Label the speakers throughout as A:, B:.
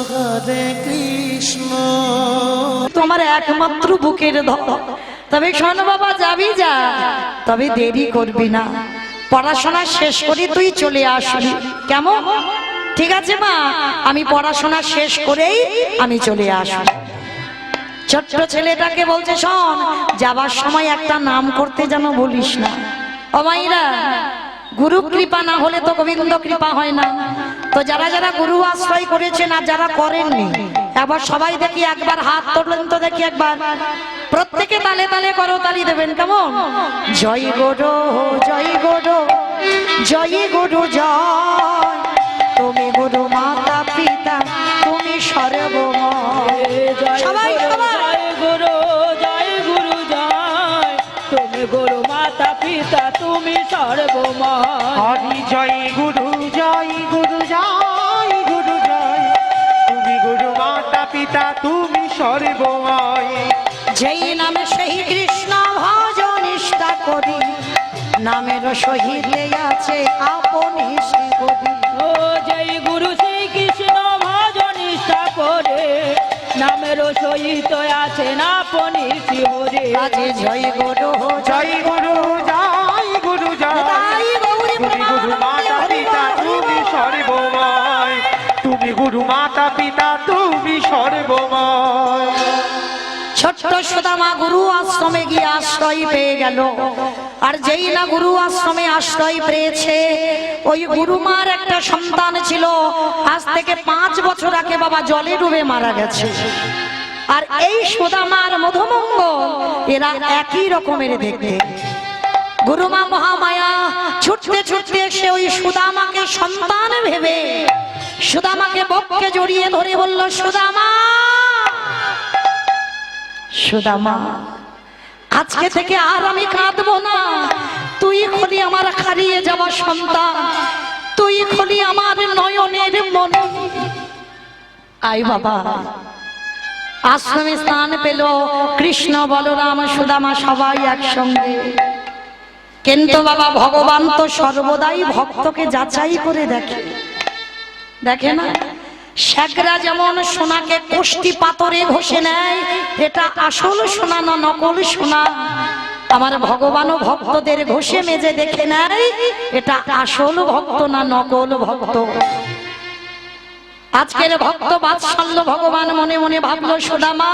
A: হরে কৃষ্ণ।
B: তোমার একমাত্র বুকের ধর। তবে শোন বাবা, যাবি যা, তবে দেরি করবি না। পড়াশোনা শেষ করে তুই চলে আসবি, কেমন? ঠিক আছে মা, আমি পড়াশোনা শেষ করেই আমি চলে আসবো। ছোট্ট ছেলেটাকে বলছে, শোন, যাবার সময় একটা নাম করতে যেন বলিস না। ও মাইরা, গুরু কৃপা না হলে তো গোবিন্দ কৃপা হয় না। তো যারা যারা গুরু আশ্রয় করেছেন আর যারা করেননি, একবার সবাই দেখি, একবার হাত তোলেন তো দেখি একবার। প্রত্যেকে তালে তালে করো, তালি দেবেন, কেমন? জয় গুরু, জয় গুরু, জয় গুরু জয়। তুমি গুরু মাতা পিতা, তুমি সর্বময়। সবাই
C: জয় গুরু, জয় গুরু জয়। তুমি গুরু মাতা পিতা, তুমি সর্বময়।
D: হরি জয় গুরু, জয় গুরু, জয় গুরু জয়। তুমি গুরু মাতা পিতা, তুমি সর্বময়।
B: যেই নামে সেই কৃষ্ণ ভজন নিষ্ঠা করি, নামের সহিতে আছে আপনি শিবরি।
C: ও জয় গুরু শ্রী কৃষ্ণ ভজন নিষ্ঠা করে, নামের সহিত আছেন আপনি শিবরে।
B: কাজে জয় গুরু,
D: জয় গুরু, জয় গুরু জয়। তুমি গুরু মাতা পিতা, তুমি সর্বময়। তুমি গুরু মাতা পিতা, তুমি সর্বময়।
B: ছোট্ট সুদামা গুরু আশ্রমে গিয়ে আশ্রয় পেয়ে গেল। আর যেই না গুরু আশ্রমে আশ্রয় পেয়েছে, ওই গুরুমার একটা সন্তান ছিল, আজ থেকে 5 বছর আগে বাবা জলে ডুবে মারা গেছে। আর এই সুদামার মধুমঙ্গ, এরা একই রকমের দেখতে। গুরুমা মহামায়া ছুটতে ছুটতে এসে ওই সুদামাকে সন্তান ভেবে সুদামাকে বক্ষে জড়িয়ে ধরে বলল, সুদামা, সুদামা, আজকে থেকে আর আমি কাঁদবো না। তুই হলি আমার হারিয়ে যাওয়া সন্তান, তুই হলি আমার নয়নের মনি। আই বাবা। আশ্রমে স্থান পেল কৃষ্ণ, বলরাম, সুদামা সবাই একসঙ্গে। কিন্তু বাবা, ভগবান তো সর্বদাই ভক্তকে যাচাই করে দেখে, দেখে না? শেখরা যেমন সোনাকে কোষ্টি পাথরে ঘষে নেয়, এটা আসল সোনা না নকল সোনা, আমার ভগবানও ভক্তদের ঘষে মেজে দেখে নেয়, এটা আসল ভক্ত না নকল ভক্ত। আজকের ভক্ত বাৎসল্য ভগবান মনে মনে ভাবলো, সুদামা,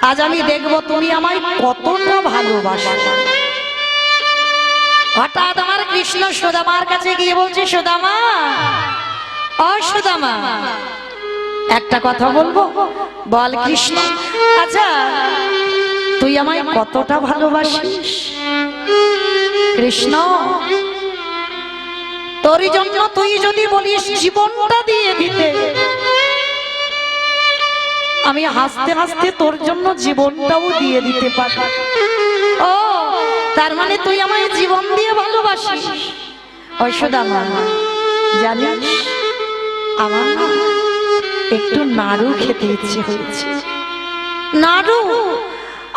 B: আজ আমি দেখবো তুমি আমায় কতটা ভালোবাসো। হঠাৎ আমার কৃষ্ণ সুদামার কাছে গিয়ে বলছে, সুদামা, ও সুদামা, একটা কথা বলবো? বল কৃষ্ণ। আচ্ছা, তুই আমায় কতটা ভালোবাসিস? কৃষ্ণ, তোর জন্য তুই যদি বলিস জীবনটা দিয়ে দিতে, আমি হাসতে হাসতে তোর জন্য জীবনটাও দিয়ে দিতে পারি। ও, তার মানে তুই আমায় জীবন দিয়ে ভালোবাসিস? ও সুদামা, জানিস আমার একটু নাড়ু খেতে ইচ্ছে হয়েছে। নাড়ু?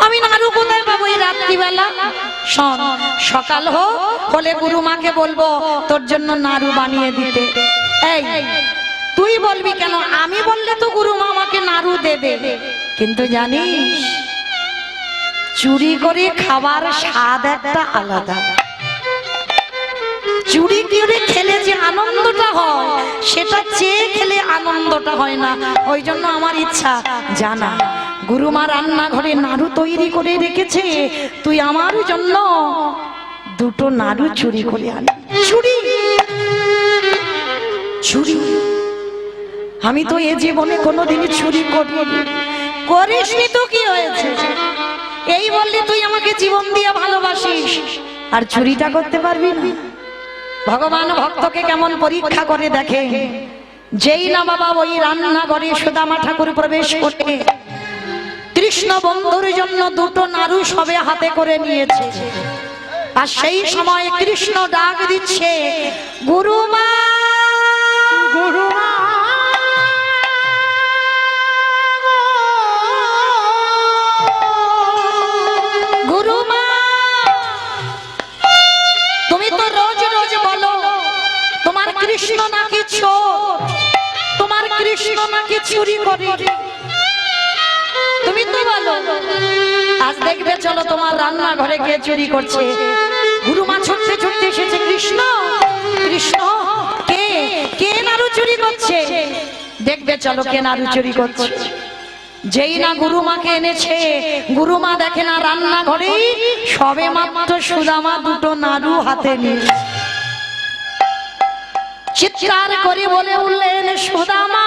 B: আমি নাড়ু কোথায় পাবো এই রাত্রিবেলা? শোন, সকাল হলে গুরুমাকে বলবো তোর জন্য নাড়ু বানিয়ে দিতে। এই, তুই বলবি কেন? আমি বললে তো গুরুমা আমাকে নাড়ু দেবে। কিন্তু জানিস, চুরি করে খাবার স্বাদ একটা আলাদা। চুরি করে খেলে যে আনন্দটা হয়, সেটা চেয়ে খেলে আনন্দটা হয় না। ওই জন্য আমার ইচ্ছা, জানা গুরুমা রান্নাঘরে নাড়ু তৈরি করে রেখেছে, তুই আমার জন্য 2টো নাড়ু চুরি করে আন। চুরি? চুরি? আমি তো এ জীবনে কোনোদিন চুরি করিনি। করিসনি তো কি হয়েছে? এই বললি তুই আমাকে জীবন দিয়ে ভালোবাসিস, আর চুরিটা করতে পারবি না? ভগবান ভক্তকে কেমন পরীক্ষা করে দেখে। যেই না বাবা ওই রান্নাঘরে সুদামা ঠাকুর প্রবেশ করে কৃষ্ণ বন্ধুর জন্য 2টো নাড়ু সবে হাতে করে নিয়েছে, আর সেই সময় কৃষ্ণ ডাক দিচ্ছে, গুরুমা,
D: গুরুমা,
B: গুরুমা, তুমি তো রোজ রোজ বলো তোমার কৃষ্ণ নাকি চোর, তোমার কৃষ্ণ নাকি আমাকে চুরি করে? তুমি তো বলো। আজ দেখবে চলো তোমার রান্নাঘরে কে চুরি করছে। গুরুমা ছুটতে ছুটতে এসেছে, কৃষ্ণ কৃষ্ণ, কে কে নাড়ু চুরি করছে? দেখবে চলো কে নাড়ু চুরি করছে। যেই না গুরুমাকে এনেছে, গুরুমা দেখে না রান্নাঘরে সবে মাত্র সুদামা দুটো নাড়ু হাতে নিয়ে চিৎকার করে বলে উঠলেন, সুদামা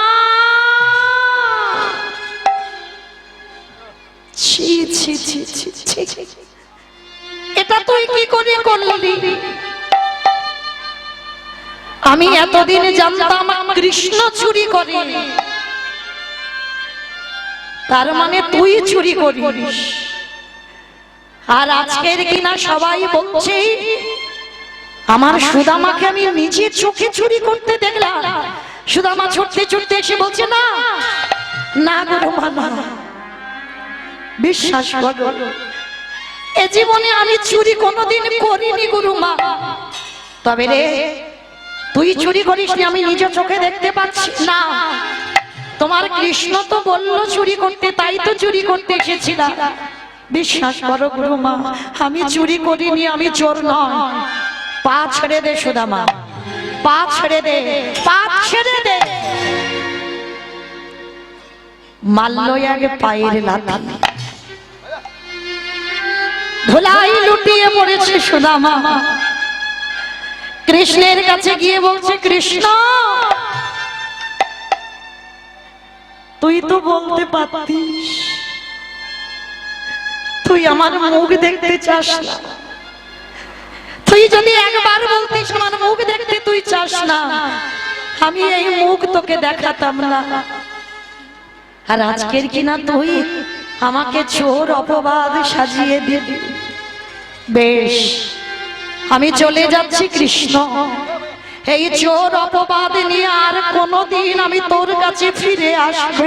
B: ছি ছি ছি ছি ছি, এটা তুই কি করে করলি? আমি এতদিন জানতাম কৃষ্ণ চুরি করে, তার মানে তুই চুরি করিস। আর আজকের কিনা সবাই বলছে আমার সুদামাকে আমি নিজে চোখে চুরি করতে দেখলাম। সুদামা ছুটতে ছুটতে এসে বলছে, না না গুরুমা না, বিশ্বাস করো এ জীবনে আমি চুরি কোনোদিন করিনি গুরুমা। তবে রে তুই চুরি করিসনি, আমি নিজ চোখে দেখতে পাচ্ছি। না, তোমার কৃষ্ণ তো বললো চুরি করতে, তাই তো চুরি করতে এসেছিলাম। বিশ্বাস করো গুরুমা, আমি চুরি করিনি, আমি চোর নয়। পা ছেড়ে দে সুদামা, পা ছেড়ে দে, পা ছেড়ে দে। মারলো আগে পায়ের লাথি, ধুলাই লুটিয়ে পড়েছে সুদামা। কৃষ্ণের কাছে গিয়ে বলছে, কৃষ্ণ তুই তো বলতে পারতিস, তুই আমার মুখ দেখতে চাস না। তুই যদি একবার বলতিস আমার মুখ দেখতে তুই চাস না, আমি এই মুখ তোকে দেখাতাম না। আর আজকের কিনা তুই আমাকে চোর অপবাদ সাজিয়ে দিবি। বেশ, আমি চলে যাচ্ছি কৃষ্ণ, এই চোর অপবাদ নিয়ে আর কোনোদিন আমি তোর কাছে ফিরে আসবো।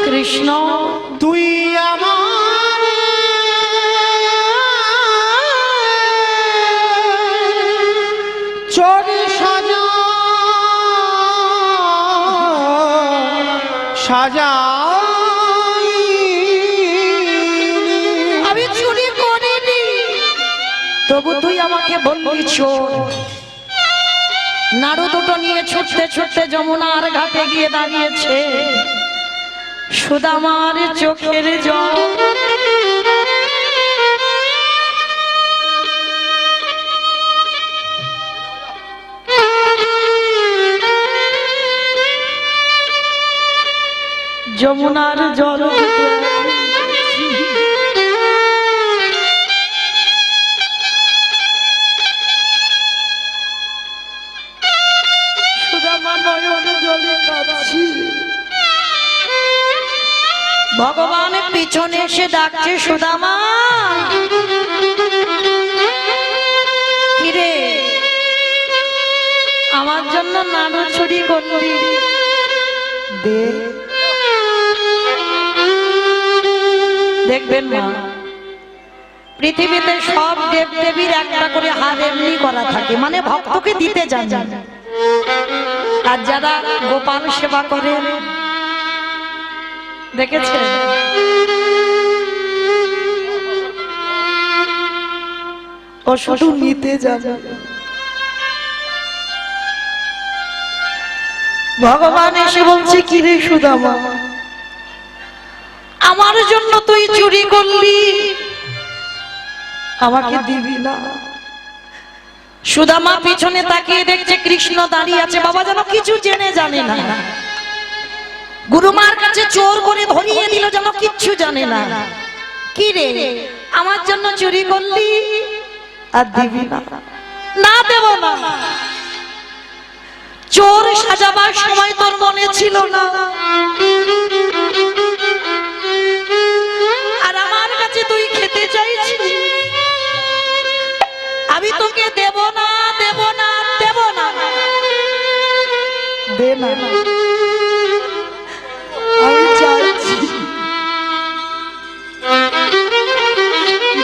B: কৃষ্ণ
A: তুই আমার চোরে সাজা সাজা,
B: আমি চুরি করিনি, তবু তুই আমাকে বললি চোর। নাড়ু দুটো নিয়ে ছুটতে ছুটতে যমুনার ঘাটে গিয়ে দাঁড়িয়েছে। সুদামার চোখের জল যমুনার জল সুদামা নয়ন জলে কাঁদছি। ভগবান পিছনে এসে ডাকছে, সুদামা কিরে আমার জন্য নাড়ু চুরি করলি? দে। দেখবেন মা, পৃথিবীতে সব দেব দেবীর একটা করে হাত এমনি করা থাকে, মানে ভক্তকে দিতে জানে। আর যারা গোপাল সেবা করে দেখেছে, ও শুধু নিতে যাবে। ভগবান এসে বলছে, কি রে সুদামা, আমার জন্য তুই চুরি করলি, আমাকে দিবি না? সুদামা পিছনে তাকিয়ে দেখছে কৃষ্ণ দাঁড়িয়ে আছে। বাবা যেন কিছু জেনে জানে না, গুরুমার কাছে চোর করে ধরিয়ে দিল যেন কিচ্ছু জানে না। কি রে আমার জন্য চুরি করলি আর দিবি না? না, দেব না। চোর সাজাবার সময় তোর মনে ছিল না, আর আমার কাছে তুই খেতে চাইছিস। আমি তোকে দেব না দেব না দেব না, দে না, আমি চাইছি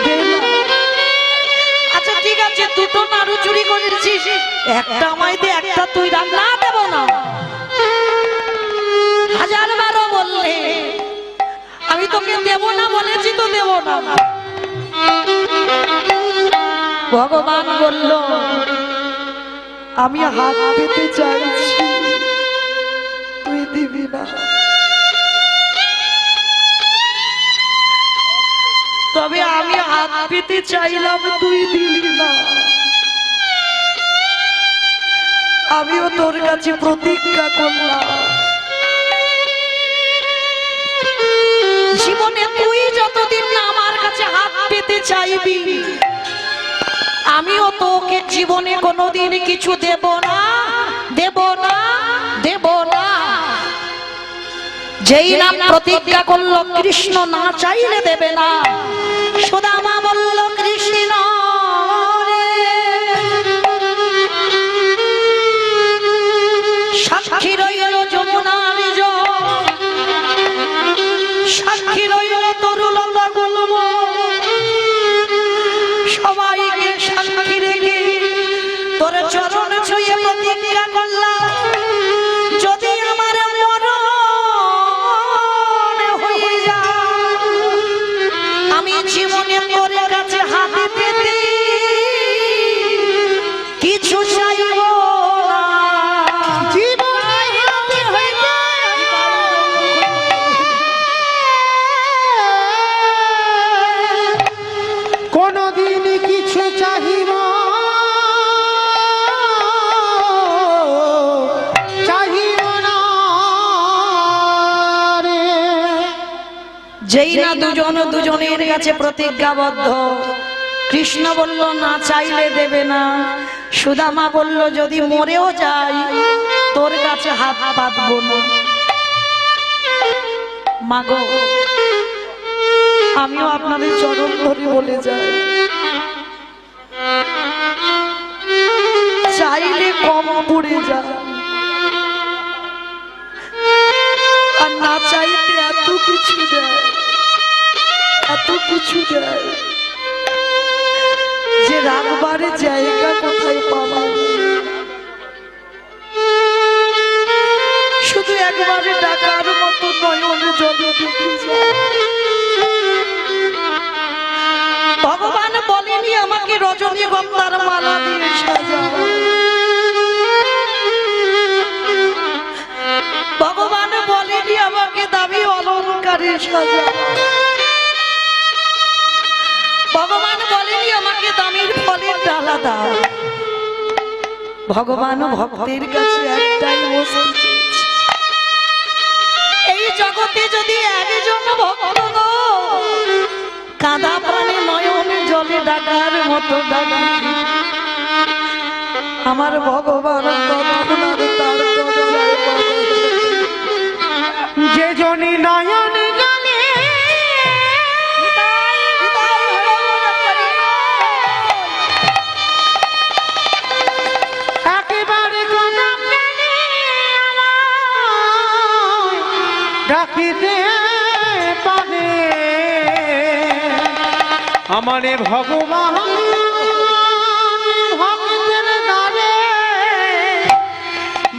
B: দে না। আচ্ছা ঠিক আছে, দুটো নাড়ু চুরি করেছিস, একটা আমায় দে, একটা তুই রাখ। না দেব না, হাজার বারো বললে আমি তোকে দেব না বলেছি তো দেব না। ভগবান বলল আমি হাত পেতে চাইছি, তুই দিবি না। তবে আমি হাত পেতে চাইলাম, তুই দিলি না। আমিও তোর কাছে প্রতিজ্ঞা করলাম, জীবনে তুই যতদিন না আমার কাছে হাত পেতে চাইবি, আমিও তোকে জীবনে কোনোদিন কিছু দেব না দেব না দেব না। যেই নাম প্রতিজ্ঞা করলো কৃষ্ণ না চাইলে দেবে না, সুদামা বলল কৃষ্ণ সাক্ষী রইল যমুনার জল, সাক্ষী রইল তরুলতা গুল্ম, সবাইকে সাক্ষী রেখে তোর চরণ ছুঁয়ে প্রতিজ্ঞা করলাম, যদি আমার মরণ হয়ে যায় আমি জীবনে তোর কাছে হাতে পেতে কিছু চাইব না।
A: কোনদিন কিছু চাহিব চাহিব না রে।
B: যেই না দুজন দুজনের কাছে প্রতিজ্ঞাবদ্ধ, কৃষ্ণ বলল না চাইলে দেবে না, সুদামা বলল যদি মরেও যাই তোর কাছে হাত পাতবো না। মাগো আমিও আপনাদের চরণ ধরে বলে যাই, চাইলে কম পড়ে যায়, আর না চাইতে এত কিছু দেয়, এত কিছু দেয় যে রাখবার জায়গা কোথায় পাবো। শুধু একবারে ডাকার মতো নয়নে জলে দেখে যায়। ভগবান বলেনি আমাকে রজনীগন্ধার মালা দিয়ে সাজা, ভগবান বলেনি আমাকে দামি অলঙ্কারে সাজা, ভগবান বলেনি আমাকে দামির ফলের ডালা দাও। ভগবান ভক্তের কাছে একটাই বস্তু চেয়েছে, এই জগতে যদি একজন ভক্ত গো কাঁদা প্রাণে নয়ন জলে ডাকার মতো ডাকি, আমার ভগবান তৎক্ষণাৎ তার দরজায় বাধা দেয়।
A: যে জনি নয়ন জলে একেবারে কদম গেলে আমায় ডাকিতে পারে, আমারে ভগবান ভক্তের দ্বারে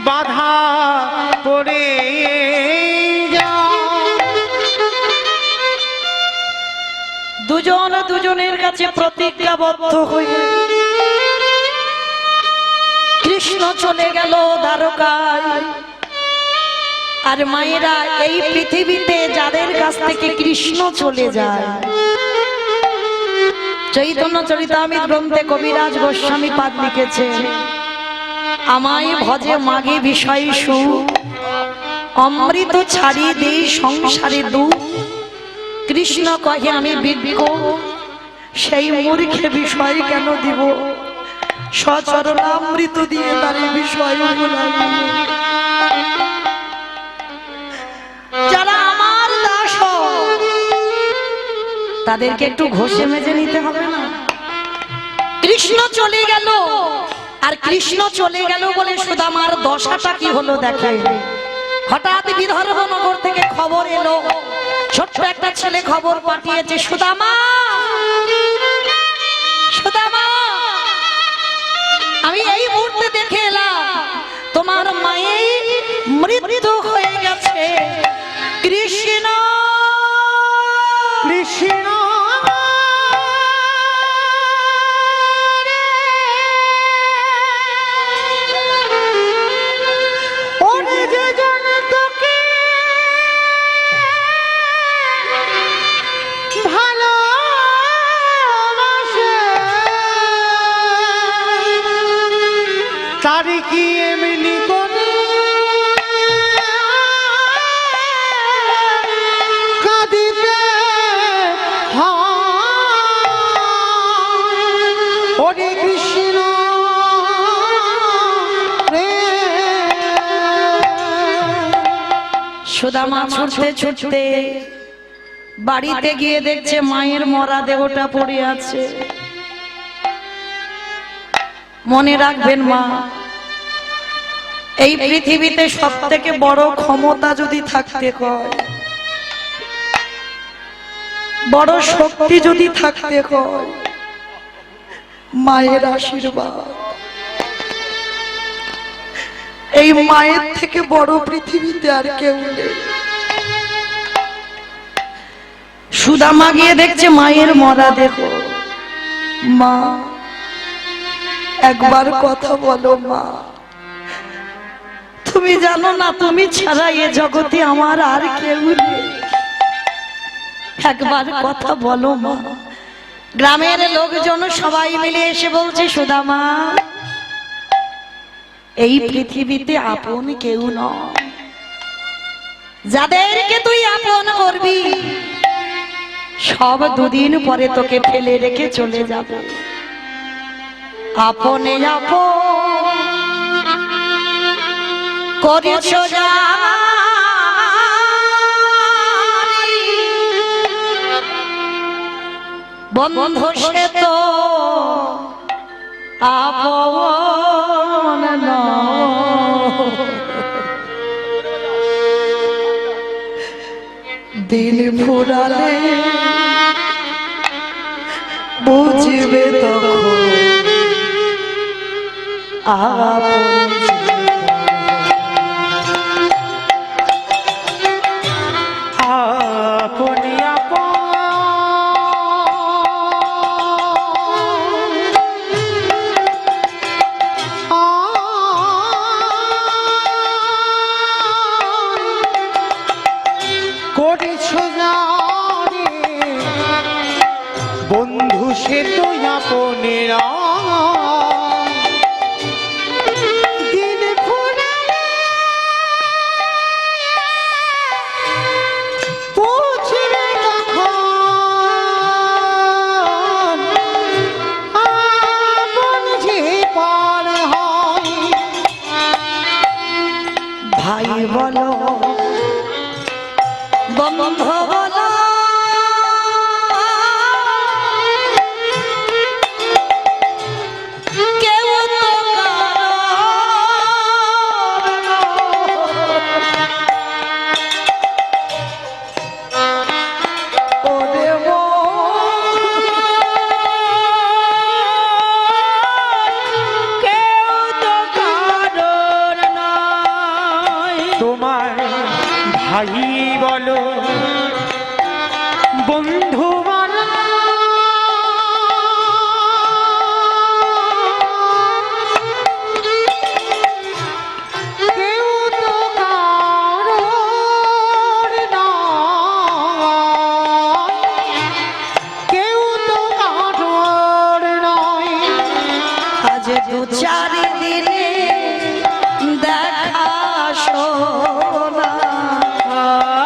A: বাধা পড়ে
B: দুজন দুজনের কাছে প্রতিজ্ঞাবদ্ধ হয়ে কৃষ্ণ চলে গেল দ্বারকায়। আর মায়েরা এই পৃথিবীতে যাদের কাছ থেকে কৃষ্ণ চলে যায়, চৈতন্য চরিতামৃত গ্রন্থে কবিরাজ গোস্বামী পাদ লিখেছে, আমায় ভজে মাগে বিষয় সুখ, অমৃত ছাড়ি দেই সংসারে দুঃখ। কৃষ্ণ কহে আমি বিজ্ঞ, সেই মূর্খে বিষয় কেন দিব, সচরণামৃত দিয়ে তার বিষয় যারা আমার দাস তাদেরকে একটু ঘষে মেজে নিতে হবে না? কৃষ্ণ চলে গেল, আর কৃষ্ণ চলে গেল বলে সুদামার দশাটা কি হলো দেখে। হঠাৎ বিদর্ভনগর থেকে খবর এলো, ছোট্ট একটা ছেলে খবর পাঠিয়েছে, সুদামা সুদামা, আমি এই মুহূর্তে দেখে এলাম তোমার মায়ের মৃত্যু হয়ে গেছে। কৃষ্ণ
A: কৃষ্ণ ওরে যে জন তোকে ভালোবাসে তারি কি এমনি করে কাঁদিতে হয়। ওরে কৃষ্ণ রে।
B: সুদামা ছুটতে ছুটতে বাড়িতে গিয়ে দেখছে মায়ের মরা দেহটা পড়ে আছে। মনে রাখবেন মা, এই পৃথিবীতে সব থেকে বড় ক্ষমতা যদি থাকতে হয়, বড় শক্তি যদি থাকতে হয়, মায়ের আশীর্বাদ। এই মায়ের থেকে বড় পৃথিবীতে আর কেউ নেই। সুদামা গিয়ে দেখছে মায়ের মরা দেহ। মা একবার কথা বলো মা, তুমি জানো না তুমি ছাড়া এ জগতে আমার আর কেউ নেই। একবার কথা বলো মা। গ্রামের লোকজন সবাই মিলে এসে বলছে, সুদামা এই পৃথিবীতে আপন কেউ নয়, যাদেরকে তুই আপন করবি সব দুদিন পরে তোকে ফেলে রেখে চলে যাবে। আপনে আপন করেছ জানি, বন্ধু সে তো আপন নয়। দিন ফুরালে বুঝবে তখন আপন।
A: আপনি আপন করেছ জানি, বন্ধু সে তো আপনেরা। দিন ফুরালে বুঝবে তখন আপন যে পার হয়।
B: ভাই বলো বন্ধু বলো, কেউ তো কারো ও দেব।
C: কেউ তো কারোর নয়।
A: তোমার ভাই বলো বন্ধু বলো, কেউ তো কারোর নয়, কেউ তো কারোর নয়।
B: আজ দু চার দিনে দেখা শোনা,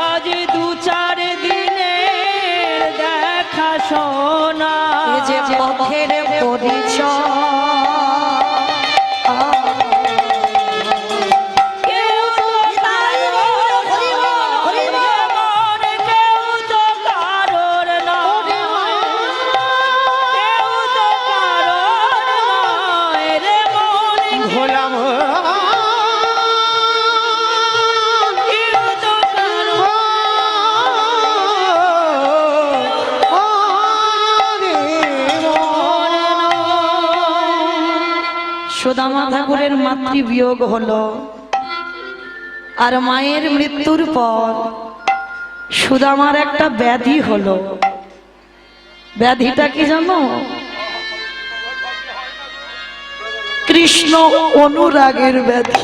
C: আজ দু চার দিনের দেখা শোনা,
B: এ যে পথের পরিচয়।
C: কেউ তো কারোর মন, কেউ তো কারোর নয়, কেউ তো কারোর
A: হলাম
C: কেউ তো কারো
B: সুদামা ঠাকুরের মাতৃবিয়োগ হলো, আর মায়ের মৃত্যুর পর সুদামার একটা ব্যাধি হলো। ব্যাধিটা কি জানো? কৃষ্ণ অনুরাগের ব্যাধি।